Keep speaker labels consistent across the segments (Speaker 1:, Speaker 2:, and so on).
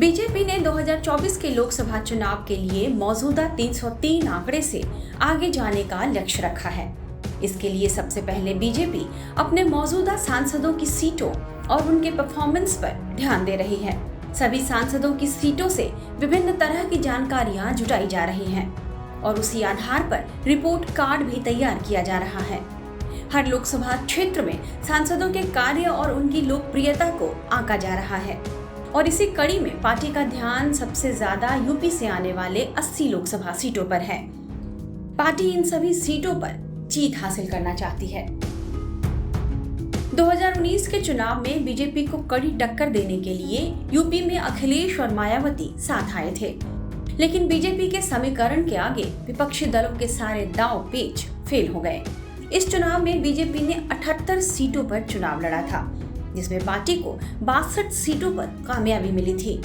Speaker 1: BJP ने 2024 के लोकसभा चुनाव के लिए मौजूदा 303 आंकड़े से आगे जाने का लक्ष्य रखा है। इसके लिए सबसे पहले बीजेपी अपने मौजूदा सांसदों की सीटों और उनके परफॉर्मेंस पर ध्यान दे रही है। सभी सांसदों की सीटों से विभिन्न तरह की जानकारियां जुटाई जा रही हैं और उसी आधार पर रिपोर्ट कार्ड भी तैयार किया जा रहा है। हर लोकसभा क्षेत्र में सांसदों के कार्य और उनकी लोकप्रियता को आंका जा रहा है और इसी कड़ी में पार्टी का ध्यान सबसे ज्यादा यूपी से आने वाले 80 लोकसभा सीटों पर है। पार्टी इन सभी सीटों पर जीत हासिल करना चाहती है। 2019 के चुनाव में बीजेपी को कड़ी टक्कर देने के लिए यूपी में अखिलेश और मायावती साथ आए थे, लेकिन बीजेपी के समीकरण के आगे विपक्षी दलों के सारे दांव पेच फेल हो गए। इस चुनाव में बीजेपी ने 78 सीटों पर चुनाव लड़ा था, जिसमें पार्टी को 62 सीटों पर कामयाबी मिली थी।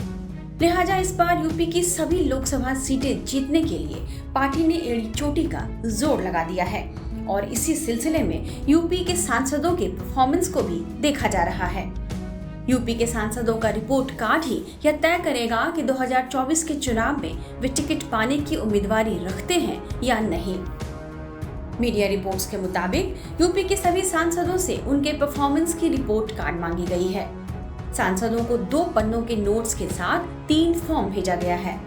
Speaker 1: लिहाजा इस बार यूपी की सभी लोकसभा सीटें जीतने के लिए पार्टी ने एड़ी चोटी का जोर लगा दिया है और इसी सिलसिले में यूपी के सांसदों के परफॉर्मेंस को भी देखा जा रहा है। यूपी के सांसदों का रिपोर्ट कार्ड ही यह तय करेगा कि 2024 के चुनाव में वे टिकट पाने की उम्मीदवारी रखते हैं या नहीं। मीडिया रिपोर्ट्स के मुताबिक यूपी के सभी सांसदों से उनके परफॉर्मेंस की रिपोर्ट कार्ड मांगी गई है। सांसदों को 2 पन्नों के नोट्स के साथ 3 फॉर्म भेजा गया है।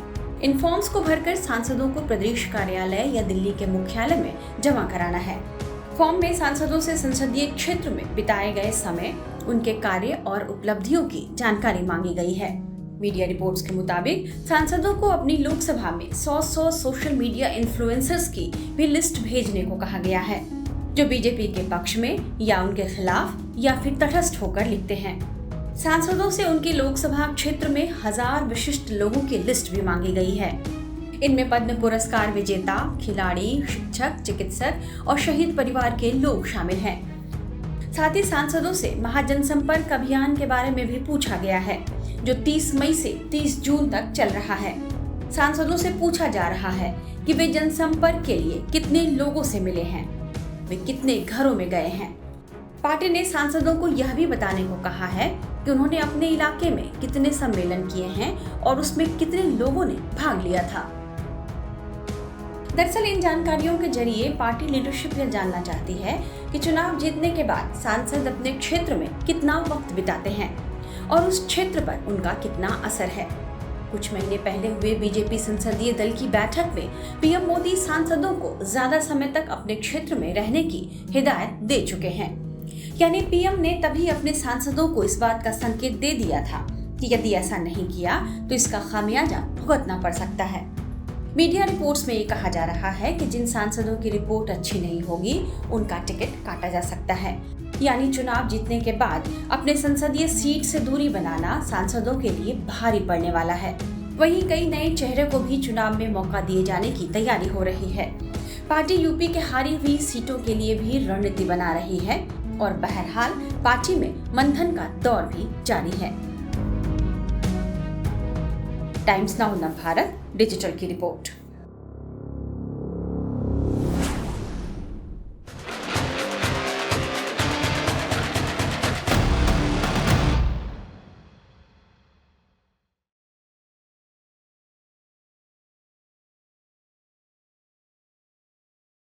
Speaker 1: इन फॉर्म्स को भरकर सांसदों को प्रदेश कार्यालय या दिल्ली के मुख्यालय में जमा कराना है। फॉर्म में सांसदों से संसदीय क्षेत्र में बिताए गए समय, उनके कार्य और उपलब्धियों की जानकारी मांगी गई है। मीडिया रिपोर्ट्स के मुताबिक सांसदों को अपनी लोकसभा में 100 सोशल मीडिया इन्फ्लुएंसर्स की भी लिस्ट भेजने को कहा गया है, जो बीजेपी के पक्ष में या उनके खिलाफ या फिर तटस्थ होकर लिखते हैं। सांसदों से उनके लोकसभा क्षेत्र में 1000 विशिष्ट लोगों की लिस्ट भी मांगी गई है। इनमें पद्म पुरस्कार विजेता, खिलाड़ी, शिक्षक, चिकित्सक और शहीद परिवार के लोग शामिल हैं। साथ ही सांसदों से महाजनसंपर्क अभियान के बारे में भी पूछा गया है, जो 30 मई से 30 जून तक चल रहा है। सांसदों से पूछा जा रहा है कि वे जनसंपर्क के लिए कितने लोगों से मिले हैं, वे कितने घरों में गए हैं। पार्टी ने सांसदों को यह भी बताने को कहा है कि उन्होंने अपने इलाके में कितने सम्मेलन किए हैं और उसमें कितने लोगों ने भाग लिया था। दरअसल इन जानकारियों के जरिए पार्टी लीडरशिप यह जानना चाहती है कि चुनाव जीतने के बाद सांसद अपने क्षेत्र में कितना वक्त बिताते हैं और उस क्षेत्र पर उनका कितना असर है। कुछ महीने पहले हुए बीजेपी संसदीय दल की बैठक में पीएम मोदी सांसदों को ज्यादा समय तक अपने क्षेत्र में रहने की हिदायत दे चुके हैं। यानी पीएम ने तभी अपने सांसदों को इस बात का संकेत दे दिया था कि यदि ऐसा नहीं किया तो इसका खामियाजा भुगतना पड़ सकता है। मीडिया रिपोर्ट्स में ये कहा जा रहा है कि जिन सांसदों की रिपोर्ट अच्छी नहीं होगी, उनका टिकट काटा जा सकता है। यानी चुनाव जीतने के बाद अपने संसदीय सीट से दूरी बनाना सांसदों के लिए भारी पड़ने वाला है। वहीं कई नए चेहरे को भी चुनाव में मौका दिए जाने की तैयारी हो रही है। पार्टी यूपी के हारी हुई सीटों के लिए भी रणनीति बना रही है और बहरहाल पार्टी में मंथन का दौर भी जारी है। टाइम्स नाउ नवभारत डिजिटल की रिपोर्ट।